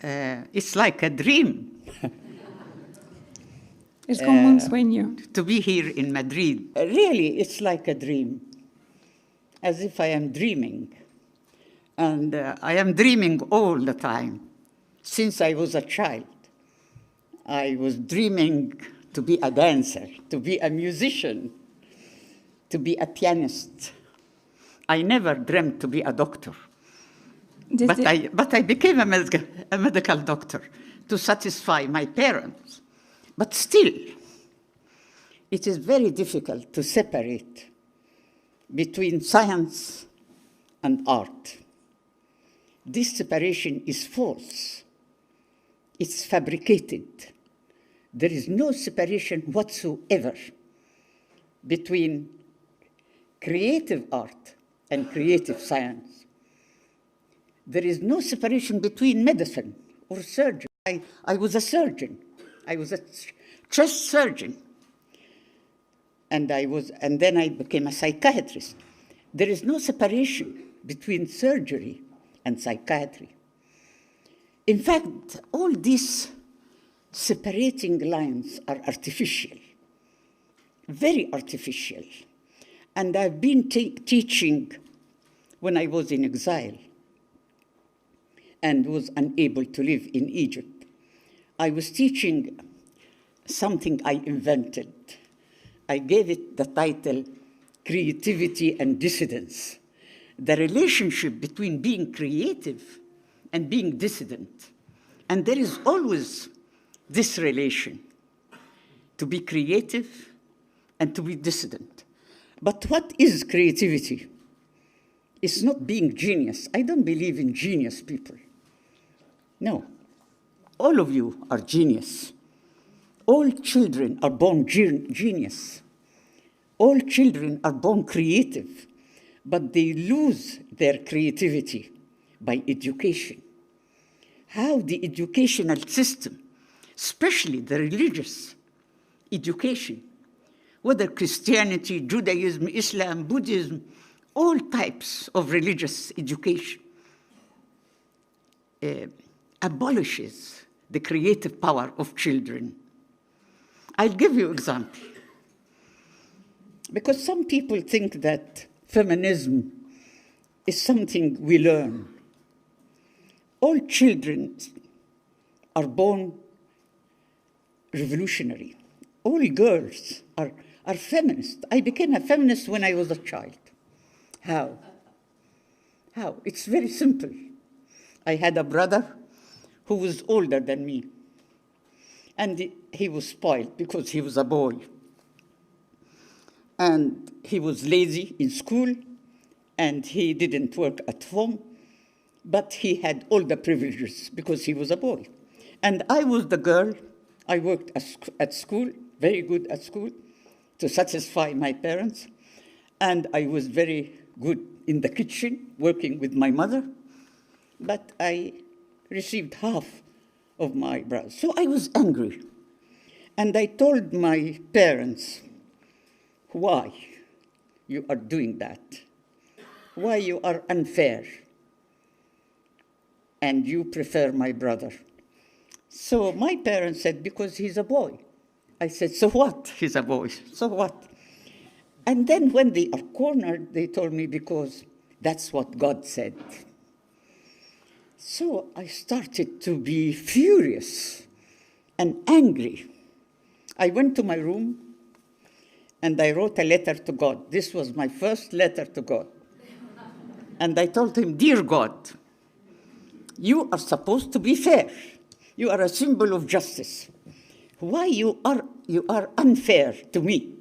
It's like a dream. Es como un sueño. To be here in Madrid. Really, it's like a dream. As if I am dreaming. And I am dreaming all the time. Since I was a child, I was dreaming to be a dancer, to be a musician, to be a pianist. I never dreamt to be a doctor. But I became a medical doctor to satisfy my parents. But still, it is very difficult to separate between science and art. This separation is false. It's fabricated. There is no separation whatsoever between creative art and creative science. There is no separation between medicine or surgery. I was a surgeon. I was a chest surgeon. And then I became a psychiatrist. There is no separation between surgery and psychiatry. In fact, all these separating lines are artificial, very artificial. And I've been teaching when I was in exile and was unable to live in Egypt. I was teaching something I invented. I gave it the title, Creativity and Dissidence, the relationship between being creative and being dissident. And there is always this relation, to be creative and to be dissident. But what is creativity? It's not being genius. I don't believe in genius people. No, all of you are genius. All children are born genius. All children are born creative, but they lose their creativity by education. How the educational system, especially the religious education, whether Christianity, Judaism, Islam, Buddhism, all types of religious education, abolishes the creative power of children. I'll give you an example. Because some people think that feminism is something we learn. All children are born revolutionary. All girls are feminists. I became a feminist when I was a child. How? It's very simple. I had a brother who was older than me. And he was spoiled because he was a boy. And he was lazy in school, and he didn't work at home, but he had all the privileges because he was a boy. And I was the girl. I worked at school, very good at school, to satisfy my parents. And I was very good in the kitchen, working with my mother. But I received half of my brother. So I was angry. And I told my parents, why you are doing that? Why you are unfair? And you prefer my brother. So my parents said, because he's a boy. I said, so what? He's a boy. So what? And then when they are cornered, they told me, because that's what God said. So I started to be furious and angry. I went to my room and I wrote a letter to God. This was my first letter to God. And I told him, dear God, you are supposed to be fair. You are a symbol of justice. Why you are unfair to me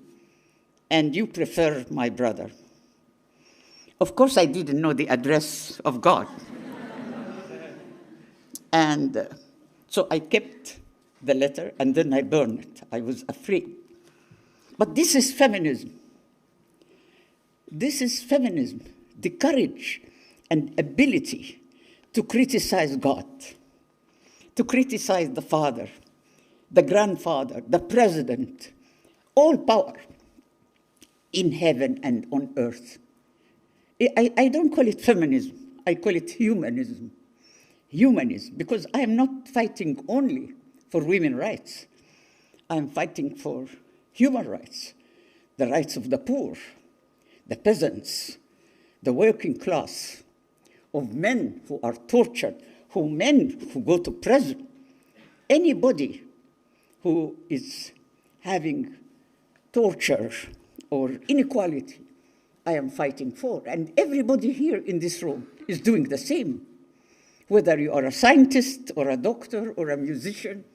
and you prefer my brother? Of course, I didn't know the address of God. And so I kept the letter and then I burned it. I was afraid. But this is feminism. This is feminism, the courage and ability to criticize God, to criticize the father, the grandfather, the president, all power in heaven and on earth. I don't call it feminism. I call it humanism. humanism, because I am not fighting only for women's rights. I am fighting for human rights, the rights of the poor, the peasants, the working class, of men who are tortured, men who go to prison, anybody who is having torture or inequality, I am fighting for. And everybody here in this room is doing the same. Whether you are a scientist or a doctor or a musician,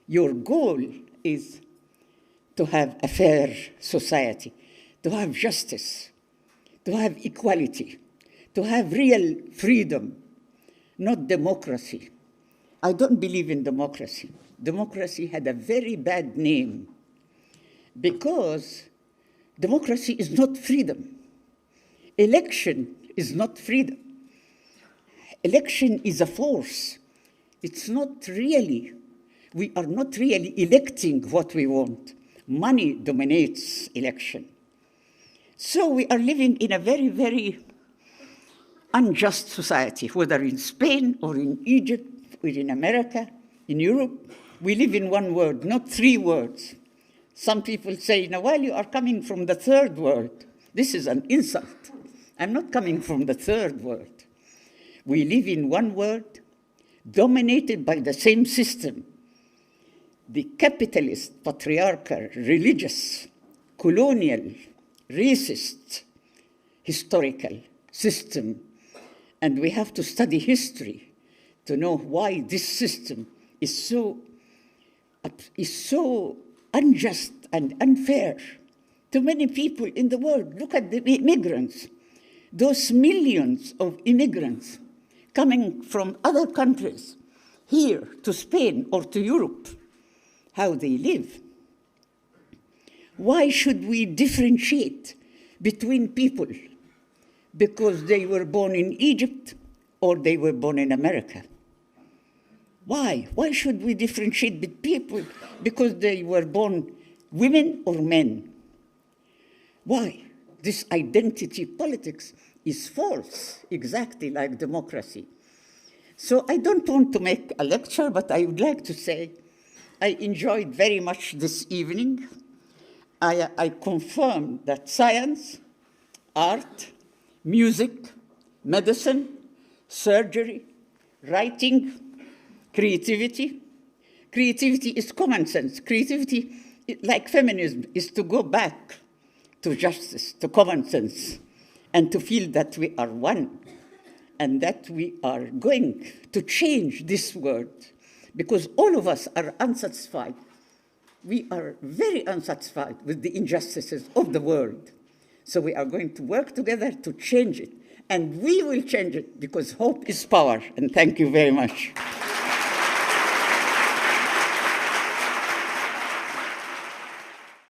your goal is to have a fair society, to have justice, to have equality, to have real freedom, not democracy. I don't believe in democracy. Democracy had a very bad name because democracy is not freedom. Election is not freedom. Election is a force. It's not really, we are not really electing what we want. Money dominates election. So we are living in a very, very unjust society, whether in Spain or in Egypt or in America, in Europe. We live in one world, not three worlds. Some people say, Nawal, you are coming from the third world. This is an insult. I'm not coming from the third world. We live in one world dominated by the same system. The capitalist, patriarchal, religious, colonial, racist, historical system. And we have to study history to know why this system is so unjust and unfair to many people in the world. Look at the immigrants, those millions of immigrants coming from other countries here to Spain or to Europe, how they live. Why should we differentiate between people because they were born in Egypt or they were born in America? Why? Why should we differentiate between people because they were born women or men? Why? This identity politics is false, exactly like democracy. So I don't want to make a lecture, but I would like to say I enjoyed very much this evening. I confirm that science, art, music, medicine, surgery, writing, creativity is common sense. Creativity, like feminism, is to go back to justice, to common sense, and to feel that we are one and that we are going to change this world because all of us are unsatisfied. We are very unsatisfied with the injustices of the world. So we are going to work together to change it. And we will change it because hope is power. And thank you very much.